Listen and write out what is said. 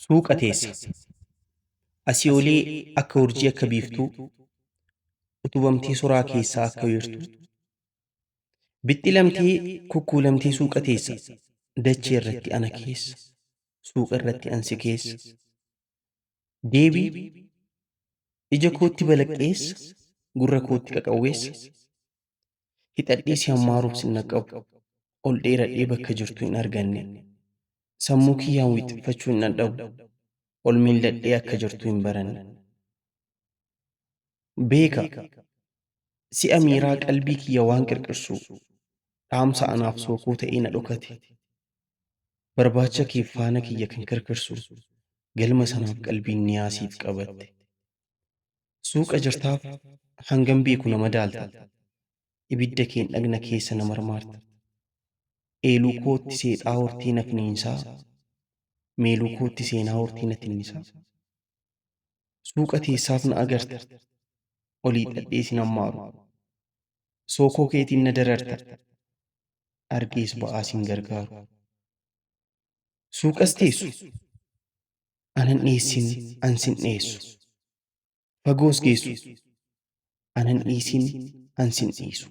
Suuqa teessa. Asii olii akka urjii akka biiftuu, utubamtii suraa keessaa akka wiirtuu. Bixxilamtii kukkuulamtii suuqa teessa. Dachee irratti ana keessa. Suuqa irratti ansi keessa. Deebii ija kootti balaqqeessa. Gurra kootti qaqawweessa. Hixadhii si hammaaruuf sin naqqabu. Ol dheeradhee bakka jirtu hin arganne. Sammuu kiyyaan wixxiffachuu hin dadhabu. Ol milladhee akka jirtu hin baranne. Beeka si'a miiraa qalbii kiyya waan qirqirsu dhaamsa anaaf sookuu ta'ee na dhokate. Barbaacha keef faana kiyya kan kirkirsu galma sanaaf qalbiin niyaasiif qabatte. Suuqa jirtaaf hangam beeku nama daalta. Ibidda keen dhagna keessa na marmaarta. Eeluu kootti seexaa hortii na finiinsaa. Meeluu kootti seenaa hortii na tinnisaa. Suuqa teessaaf na agarta. Olii dhadhee sin hammaaru. Sookoo keetiin na dararta. Argees ba'aa sin gargaaru. Suuqas teessu. Anan dhiyeessin ansin dhiyeessu. Fagoos geessu. Anan dhiisin ansin dhiisu.